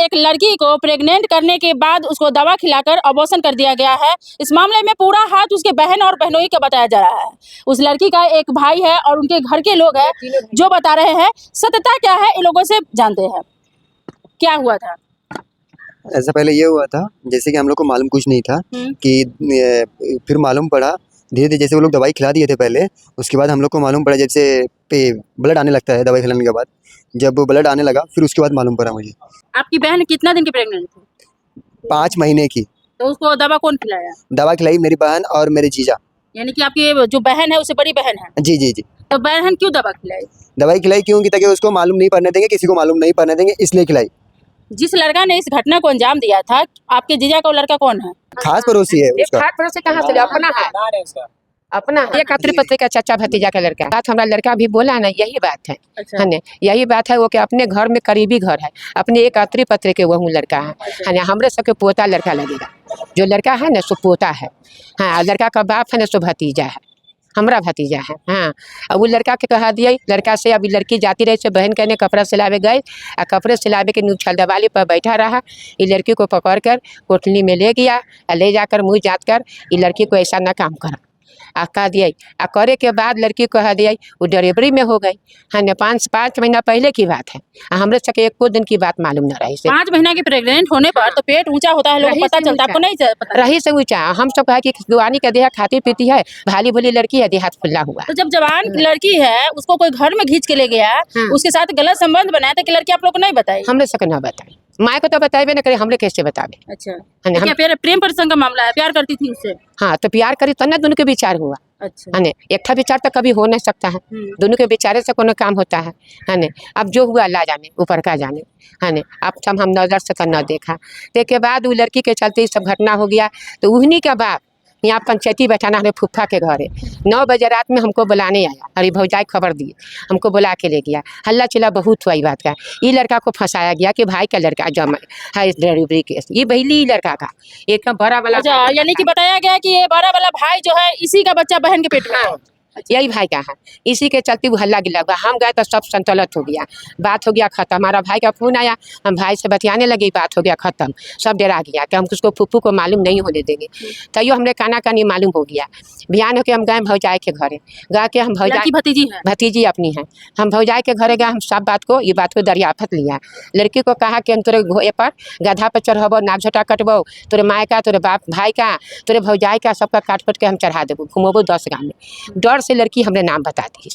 एक लड़की को प्रेग्नेंट करने के बाद उसको दवा खिलाकर अबॉर्शन कर दिया गया है। इस मामले में पूरा हाथ उसके बहन और बहनोई का बताया जा रहा है। उस लड़की का एक भाई है और उनके घर के लोग हैं जो बता रहे हैं। सत्यता क्या है इन लोगों से जानते हैं। क्या हुआ था? ऐसा पहले ये हुआ था, जैसे कि हम लोग को मालूम कुछ नहीं था कि फिर मालूम पड़ा धीरे धीरे। जैसे वो लोग दवाई खिला दिए थे पहले, उसके बाद हम लोग को मालूम पड़ा जैसे पे ब्लड आने लगता है दवाई खिलाने के बाद। जब ब्लड आने लगा फिर उसके बाद मालूम पड़ा मुझे। आपकी बहन कितना दिन की प्रेग्नेंट थी? 5 महीने की। तो उसको दवा कौन खिलाया? दवा खिलाई मेरी बहन और मेरे जीजा। यानी कि आपकी जो बहन है उससे बड़ी बहन है? जी जी जी। तो बहन क्यों दवा खिलाई? दवाई खिलाई क्योंकि ताकि उसको मालूम नहीं पड़ने देंगे, किसी को मालूम नहीं पड़ने देंगे, इसलिए खिलाई। जिस लड़का ने इस घटना को अंजाम दिया था, आपके जीजा का वो लड़का कौन है? खास पड़ोसी है उसका। खास पड़ोसी कहाँ से? अपना है, अपना है। एक अत्री पत्र का चाचा भतीजा का लड़का। बात हमारा लड़का भी बोला ना, यही बात है। अच्छा। है यही बात है वो कि अपने घर में करीबी घर है, अपने एक अत्री पत्र के वह लड़का है। है हमरे सबके पोता लड़का लगेगा। जो लड़का है ना सो पोता है। हाँ, लड़का का बाप है ना सो भतीजा है, हमारा भतीजा है। हाँ, अब वो लड़का के कहा दिया, लड़का से अभी लड़की जाती रही से बहन कहने कपड़ा सिलावे गए और कपड़े सिलावे के नीचे दवाली पर बैठा रहा। ये लड़की को पकड़ कर कोठली में ले गया और ले जाकर मुँह जात कर ये लड़की को ऐसा ना काम करा आ कह दिया। आ करे के बाद लड़की को कह दिया वो डिलीवरी में हो गई। हाँ न, 5 महीना पहले की बात है। हमरे सके एको दिन की बात मालूम न रही से। 5 महीना की प्रेग्नेंट होने पर तो पेट ऊंचा होता है, लोगों को पता चलता, आपको नहीं पता? रही से ऊंचा। हम सब कहा कि दुआनी का देहा खाती पीती है, भाली भोली लड़की है, देहात खुला हुआ। तो जब जवान लड़की है उसको कोई घर में खींच के ले गया, उसके साथ गलत संबंध बनाया था कि लड़की आप लोग को नहीं बताई? हमने सके न बताई, माँ को तो बताए ना करे, हमने कैसे बतावे? अच्छा। क्या प्रेम प्रसंग का मामला है? प्यार करती थी उससे? हाँ, तो प्यार करी तो ना दोनों के विचार हुआ। अच्छा। है एक विचार तो कभी हो नहीं सकता है, दोनों के विचारे से कोनो काम होता है। अब जो हुआ अल्लाह जाने, ऊपर का जाने। है अब सब हम नजर से न देखा। के बाद वो लड़की के चलते सब घटना हो गया। तो उन्हीं का बाप यहाँ पंचायती बैठाना हमें फूफा के घर है। 9 बजे रात में हमको बुलाने आया, अरे भौजाई खबर दिए, हमको बुला के ले गया। हल्ला चिल्ला बहुत हुआ बात का। ये लड़का को फंसाया गया कि भाई का लड़का जम है डिलीवरी केस, ये बहली लड़का का एक बड़ा वाला। यानी कि बताया गया कि ये बड़ा वाला भाई जो है इसी का बच्चा बहन के पेट में है। यही भाई का है, इसी के चलते वो हल्ला गिल्ला हुआ। हम गए तो सब संतुलित हो गया, बात हो गया खत्म। हमारा भाई का फोन आया, हम भाई से बतियाने लगे, बात हो गया खत्म। सब डरा गया कि हम उसको फूफू को मालूम नहीं होने देंगे। तैयो हमने काना कानी मालूम हो गया। बिहान होकर हम गए भौजाई के घरे, गा के हम भौजाई भतीजी अपनी है, हम भौजाई के घरे गए। हम सब ये बात को दरियाफत लिया। लड़की को कहा कि हम तोरे घोड़े पर गधा पर चढ़बो, नाक झोटा कटबो, तोरे माए का, तोरे बाप भाई का, तोरे भौजाई का, सबका काट पट के हम चढ़ा देबो, घुमोबो 10 गाँव में। डर से लड़की हमने नाम बता दी,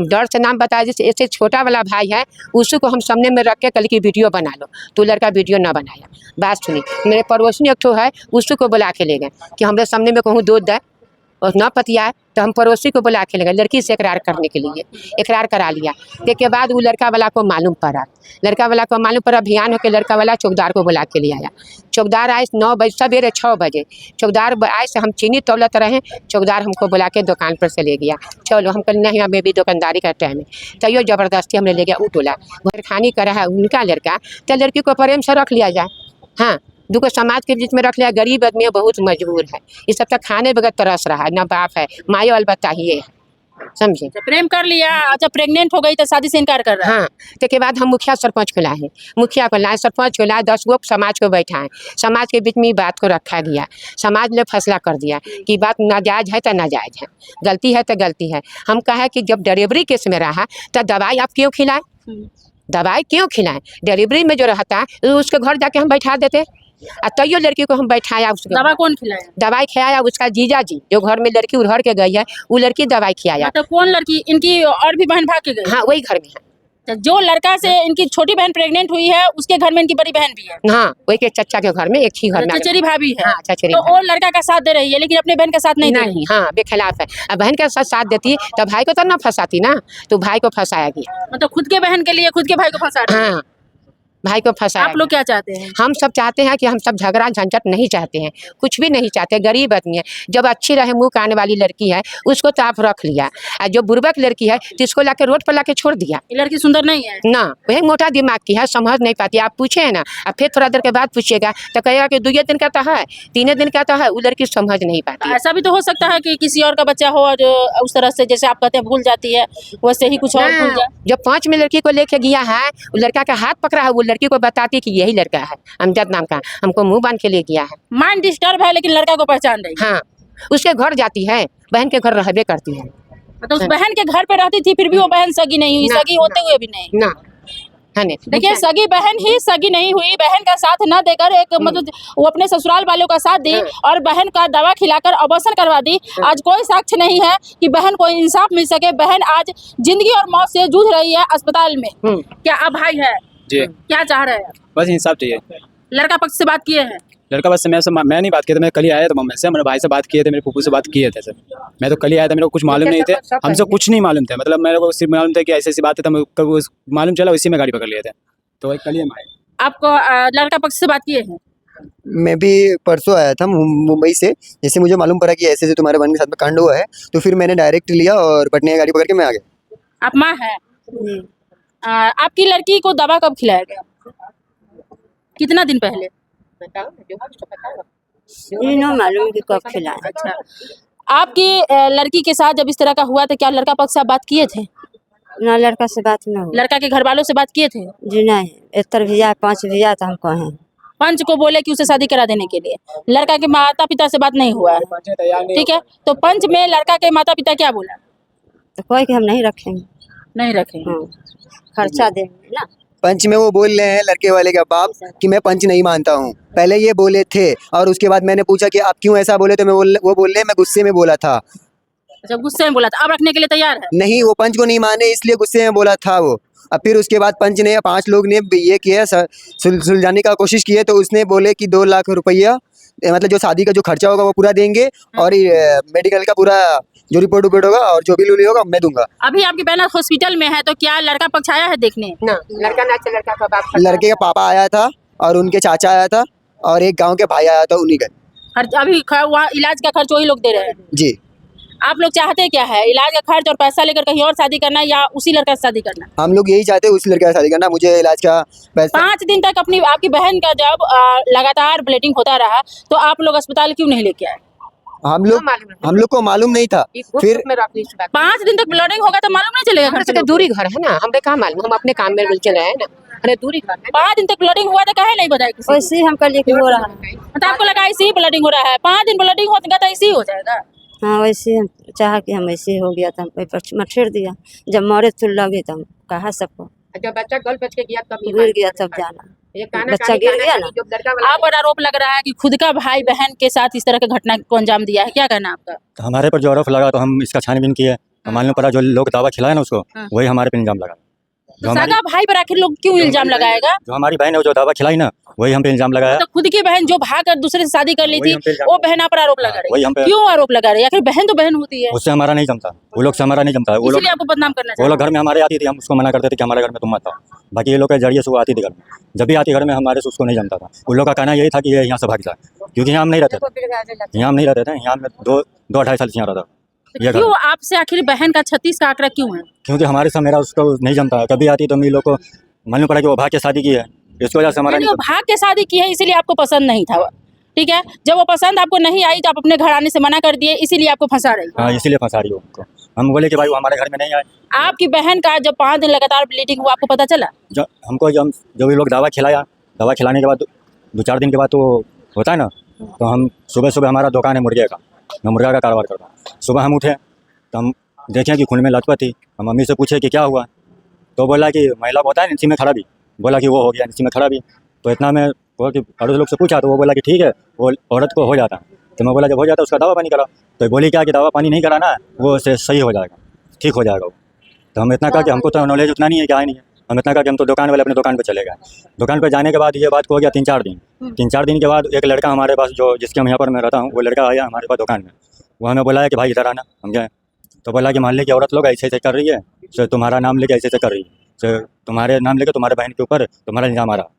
डर से नाम बता दी। ऐसे छोटा वाला भाई है उसी को हम सामने में रख के कल की वीडियो बना लो, तो लड़का वीडियो ना बनाया। बात सुनी, मेरे पड़ोसी एक ठो है उसी को बुला के ले गए कि हमारे सामने में कहूँ दूध दे और ना पतिया, तो हम पड़ोसी को बुला के ले गए लड़की से इकरार करने के लिए। इकरार करा लिया। के बाद वो लड़का वाला को मालूम पड़ा, लड़का वाला को मालूम पड़ा। अभियान होकर लड़का वाला चौकीदार को बुला के ले आया। चौकीदार आए 9 बजे सवेरे 6 बजे। चौकीदार आए से हम चीनी तौलत रहे, चौकीदार हमको बुला के दुकान पर से ले गया। चलो हम कल नहीं, हमें भी दुकानदारी का टाइम है। तैयो जबरदस्ती हमने ले गया। उटोला घरखानी करा है उनका लड़का, तो लड़की को प्रेम से रख लिया जाए। हाँ, दुको समाज के बीच में रख लिया। गरीब आदमी है, बहुत मजबूर है, ये सब तक खाने बगैर तरस रहा है, ना बाप है, मायो अलबत्ता ही है, समझे। प्रेम कर लिया, अच्छा प्रेग्नेंट हो गई तो शादी से इनकार कर रहा है। हाँ, के बाद हम मुखिया सरपंच को लाए, मुखिया को लाए, सरपंच को लाए, 10 गो समाज को बैठाएं। समाज के बीच में बात को रखा गया। समाज ने फैसला कर दिया कि बात नाजायज है तो नाजायज है, गलती है तो गलती है। हम कहा कि जब डिलीवरी केस में रहा तो दवाई आप क्यों खिलाएं? दवाई क्यों खिलाएं? डिलीवरी में जो रहता है उसके घर जाके हम बैठा देते। तैयो लड़की को हम बैठाया। उसको दवा कौन खिलाया? दवाई खिलाया उसका जीजा जी, जो घर में लड़की उधर के गई है, वो लड़की दवाई खिलाया। तो कौन लड़की? इनकी और भी बहन भाग के गई? हाँ, वही घर में है। तो जो लड़का से इनकी छोटी बहन प्रेग्नेंट हुई है उसके घर में इनकी बड़ी बहन भी है? हाँ, वही के चचा के घर में एक ही घर में चचेरी भाभी है। हाँ, चचेरी। तो वो लड़का का साथ दे रही है लेकिन अपने बहन का साथ नहीं दे रही। हाँ, बेखिलाफ है। अब बहन का साथ देती तो भाई को तो ना फंसाती ना, तो भाई को फंसाया गया। मतलब खुद के बहन के लिए खुद के भाई को फंसा रही है। हाँ, भाई को फंसा। आप लोग क्या चाहते हैं? हम सब चाहते हैं कि हम सब झगड़ा झंझट नहीं चाहते हैं, कुछ भी नहीं चाहते। गरीब आदमी है, जब अच्छी रहे मुँह कान वाली लड़की है उसको तो आप रख लिया, और जो बुर्बक लड़की है तो इसको लाके रोड पर लाके छोड़ दिया। ये लड़की सुंदर नहीं है ना, वही मोटा दिमाग की है, समझ नहीं पाती। आप पूछे है ना, अब फिर थोड़ा देर के बाद पूछिएगा तो कहेगा कि 2 दिन का तो है, 3 दिन का तो है, वो लड़की समझ नहीं पाती। ऐसा भी तो हो सकता है कि किसी और का बच्चा हो और उस तरह से जैसे आप कहते हैं भूल जाती है, वैसे ही कुछ और भूल जाए। जब 5 में लड़की को लेके गया है, वो लड़का का हाथ पकड़ा है, वो लड़की को बताती कि यही लड़का है अमजद नाम का, हमको मुंह बांध के ले गया है। माइंड डिस्टर्ब है लेकिन लड़का को पहचान रही है। हाँ, उसके घर जाती है, बहन के घर रहबे करती है मतलब उस बहन के घर पे रहती थी, फिर भी वो बहन सगी नहीं हुई, ना, सगी होते हुए भी नहीं। ना है नहीं। देखिए सगी बहन ही सगी नहीं हुई, बहन का साथ न देकर एक मतलब वो अपने ससुराल वालों का साथ दी और बहन का दवा खिलाकर अबॉर्शन करवा दी। आज कोई साक्ष्य नहीं है कि बहन को इंसाफ मिल सके। बहन आज जिंदगी और मौत से जूझ रही है अस्पताल में। क्या अब भाई है जी, क्या चाह रहे हैं? बस इंसाफ चाहिए। लड़का पक्ष से बात किए हैं? लड़का बस मैं नहीं बात किया था, मैं कल ही आया था मम्मी से, मेरे भाई से बात किए थे, मेरे फूफू से बात किए थे सर। मैं तो कल ही आया था, मेरे को कुछ मालूम नहीं थे, हमसे कुछ नहीं मालूम था, मतलब मेरे को सिर्फ मालूम था कि ऐसी बात है, तो मालूम चला उसी में गाड़ी पकड़ लिए थे, तो कल ही हम आए। आपको लड़का पक्ष से बात किए हैं? मैं भी परसों आया था मुंबई से। जैसे मुझे मालूम पड़ा कि ऐसे ऐसे तुम्हारे बहन के साथ में कांड हुआ है, तो फिर मैंने डायरेक्ट लिया और पटना गाड़ी पकड़ के मैं आ गया। आप माँ है? आपकी लड़की को दवा कब खिलाया गया? कितना दिन पहले? मालूम कि कब खिलाया। अच्छा, आपकी लड़की के साथ जब इस तरह का हुआ था, क्या लड़का पक्ष से आप बात किए थे? ना लड़का से बात न हो। लड़का के घर वालों से बात किए थे? जी नहीं, इतर भैया 5 भैया तो हम कहें। पंच को बोले कि उसे शादी करा देने के लिए, लड़का के माता पिता से बात नहीं हुआ है, ठीक है? तो पंच में लड़का के माता पिता क्या बोला? तो कोई कि हम नहीं रखेंगे। नहीं रखेंगे। हाँ, खर्चा देंगे ना। पंच में वो बोल रहे हैं लड़के वाले का बाप कि मैं पंच नहीं मानता हूँ। पहले ये बोले थे और उसके बाद मैंने पूछा कि आप क्यों ऐसा बोले, तो वो बोल रहे मैं गुस्से में बोला था। अच्छा, गुस्से में बोला था। अब रखने के लिए तैयार है? नहीं, वो पंच को नहीं माने इसलिए गुस्से में बोला था वो। अब फिर उसके बाद पंच ने 5 लोग ने ये किया, सुलझाने का कोशिश की है, तो उसने बोले कि 2 लाख रुपया मतलब जो शादी का जो खर्चा होगा वो पूरा देंगे और मेडिकल का पूरा जो रिपोर्ट होगा और जो बिल होगा मैं दूंगा। अभी आपकी बहन हॉस्पिटल में है, तो क्या लड़का पक्ष आया है देखने? ना, लड़का ना चल, लड़का का बाप। लड़के का पापा आया था और उनके चाचा आया था और एक गांव के भाई आया था, उन्हीं का। अभी वहाँ इलाज का खर्च वही लोग दे रहे हैं? जी। आप लोग चाहते क्या है? इलाज का खर्च और पैसा लेकर कहीं और शादी करना या उसी लड़का से शादी करना? हम लोग यही चाहते हैं उसी लड़के का शादी करना। मुझे इलाज का पैसा 5 दिन तक आपकी बहन का जब लगातार ब्लीडिंग होता रहा तो आप लोग अस्पताल क्यों नहीं लेके आए? हम लोग को मालूम नहीं था। फिर 5 दिन तक ब्लीडिंग होगा तो मालूम नहीं चलेगा? घर से दूरी घर है ना, हमें कहाँ मालूम, हम अपने काम में चले रहे हैं ना। अरे दूरी घर है। 5 दिन तक ब्लीडिंग हुआ तो काहे नहीं बताया किसी? वैसे ही हम कल लेके हो रहा है। तो आपको लगा इसी ही ब्लीडिंग हो रहा है? 5 दिन ब्लीडिंग होगा तो इसी हो जाएगा? हाँ, वैसे हम चाह कि हम ऐसे हो गया था, हम पेपर में छेड़ दिया। जब मरे तो लगे तो हम कहा सबको, जब बच्चा गल बच के गया तब गिर गया तब जाना, बच्चा गिर गया ना। आप पर आरोप लग रहा है कि खुद का भाई बहन के साथ इस तरह की घटना को अंजाम दिया है, क्या कहना आपका? तो हमारे पर जो आरोप लगा तो हम इसका छानबीन किए, मालूम पड़ा जो लोग दावा खिलाए ना उसको, वही हमारे पे इल्जाम लगा। तो सगा भाई पर आखिर लोग क्यों इल्जाम लगाएगा? जो हमारी बहन है जो दावा खिलाई ना, वही हम पे इल्जाम लगाया। तो खुद की बहन जो भाग कर दूसरे से शादी कर ली थी, वो बहन आप पर आरोप लगा रही है। क्यों आरोप लगा रही है? आखिर बहन तो बहन होती है। उससे हमारा नहीं जमता, वो लोग से हमारा नहीं जमता। वो लोग आपको बदनाम करना वो लोग घर में हमारे आती थी, हम उसको मना करते थे कि हमारे घर में तुम मत आओ। बाकी ये लोग के जरिए से वो आती थी घर में, जब भी आती घर में हमारे से उसको नहीं जमता था। उन लोग का कहना यही था कि ये यहाँ से भाग जाए, क्योंकि यहाँ हम नहीं रहते थे, यहाँ हम नहीं रहते थे। यहाँ में 2-2.5 साल से यहाँ रहता। क्यों आपसे आखिर बहन का 36 का आंकड़ा क्यों है? क्योंकि हमारे साथ मेरा उसको नहीं जमता है। कभी आती तो हम लोग को मालूम पड़ा कि वो भाग के शादी की है, इस वजह से हमारा वो भाग के शादी की है इसीलिए आपको पसंद नहीं था, ठीक है? जब वो पसंद आपको नहीं आई तो आप अपने घर आने से मना कर दिए, इसीलिए आपको फंसा रही है। हाँ, इसीलिए फंसा रही हो उनको। हम बोले कि भाई वो हमारे घर में नहीं आए। आपकी बहन का जब 5 दिन लगातार ब्लीडिंग हुआ, आपको पता चला? जब भी लोग दवा खिलाया, दवा खिलाने के बाद 2-4 दिन के बाद तो होता है ना, तो हम सुबह हमारा दुकान है मुर्गे का, मैं मुर्गा का कारोबार करता हूँ। सुबह हम उठे तो हम देखें कि खून में लथपथ थी। हम मम्मी से पूछे कि क्या हुआ, तो बोला कि महिला होता है नीचे में खड़ा भी, बोला कि वो हो गया नीचे में खड़ा भी। तो इतना में वो कि अड़ोस लोग से पूछा तो वो बोला कि ठीक है, वो औरत को हो जाता है। तो मैं बोला जब हो जाता है उसका दवा पानी करा, तो बोली क्या कि दवा पानी नहीं कराना है, वो उससे सही हो जाएगा, ठीक हो जाएगा वो। तो हम इतना कहा कि हमको तो नॉलेज उतना नहीं है, क्या नहीं है। हम इतना कहा कि हम तो दुकान वाले अपने दुकान पे चले गए। दुकान पे जाने के बाद ये बात को हो गया 3-4 दिन। 3-4 दिन के बाद एक लड़का हमारे पास, जो जिसके हम यहाँ पर मैं रहता हूँ, वो लड़का आया हमारे पास दुकान में। वो हमें बुलाया कि भाई इधर आना। हम गए तो बोला कि मोहल्ले की औरत लोग ऐसे ऐसे कर रही है, सर तुम्हारा नाम लेके ऐसे ऐसे कर रही है, सर तुम्हारे नाम लेके तुम्हारे बहन के ऊपर तुम्हारा इल्जाम आ रहा।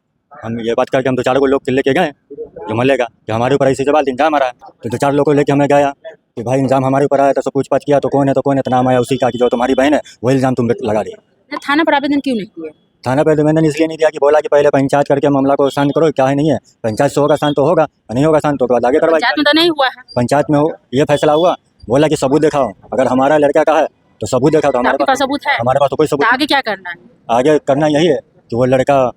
हम ये बात करके हम 2-4 को लोग लेके गए जो मोहल्ले का कि हमारे ऊपर ऐसे बात इल्जाम आ रहा है। तो 2-4 लोग को लेके हमें गया कि भाई इल्जाम हमारे ऊपर आया। तो सब पूछताछ किया तो कौन है तो नाम आया उसी का कि जो तुम्हारी बहन है वही इल्जाम तुम लगा रही है। थाना पर आवेदन क्यों नहीं किया? थाना पर आवेदन इसलिए नहीं दिया कि बोला कि पहले पंचायत करके मामला को शांत करो, क्या है नहीं है, पंचायत से होगा शांत तो होगा, नहीं होगा शांत तो आगे करवाई। पंचायत में तो नहीं हुआ है। पंचायत में ये फैसला हुआ, बोला कि सबूत दिखाओ, अगर हमारा लड़का का है तो सबूत दिखाओ। तो हमारे पास सबूत है, हमारे पास तो कोई सबूत। आगे क्या करना है? आगे करना यही है कि वो लड़का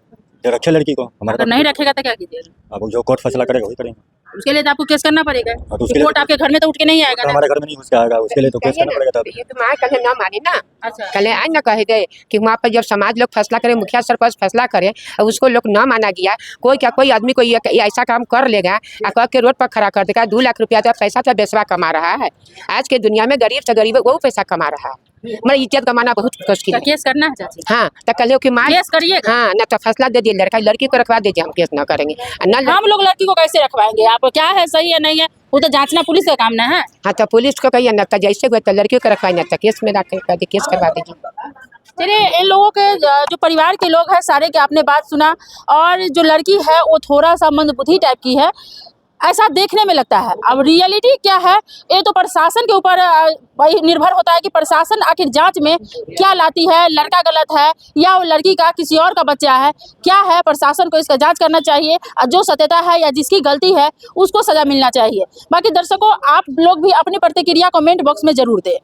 दे रखे लड़की को अगर हमारे नहीं रखेगा तो क्या कीजिएगा? अब जो कोर्ट फैसला करेगा वही करेंगे। उसके लिए तो आपको केस करना पड़ेगा। हाँ, तो उसके लिए कोर्ट आपके घर में तो उठ के नहीं आएगा तो ना। हमारे घर में नहीं घुस के आएगा, उसके लिए तो केस करना पड़ेगा। तब ये तो माँ कल ना माने ना, अच्छा कल आए ना कह दे कि वहाँ पर जब समाज लोग फैसला करे, मुखिया सरपंच फैसला करे और उसको लोग न माना गया, कोई आदमी कोई ऐसा काम कर लेगा और कह के रोड पर खड़ा कर देगा। 2 लाख रुपया तो पैसा तो बेसवा कमा रहा है। आज के दुनिया में गरीब से गरीब वो पैसा कमा रहा है। मतलब इज्जत कमाना बहुत मुश्किल तो है। केस करना है चाची? हाँ तो कल कि मार केस करिएगा। हाँ ना तो फैसला दे दिए लड़की को रखवा दीजिए, हम केस न करेंगे। न हम लोग लड़की को कैसे रखवाएंगे? आप क्या है, सही है नहीं है, वो तो जांचना पुलिस का काम ना है। हाँ तो पुलिस को कहिए न, तो जैसे हुए तो लड़की को रखवाई, न तो केस में केस करवा दीजिए। चलिए, इन लोगों के जो परिवार के लोग हैं सारे के आपने बात सुना, और जो लड़की है वो थोड़ा सा मंदबुद्धि टाइप की है, ऐसा देखने में लगता है। अब रियलिटी क्या है ये तो प्रशासन के ऊपर भाई निर्भर होता है कि प्रशासन आखिर जांच में क्या लाती है, लड़का गलत है या वो लड़की का किसी और का बच्चा है, क्या है। प्रशासन को इसका जांच करना चाहिए और जो सत्यता है या जिसकी गलती है उसको सजा मिलना चाहिए। बाकी दर्शकों, आप लोग भी अपनी प्रतिक्रिया कमेंट बॉक्स में जरूर दें।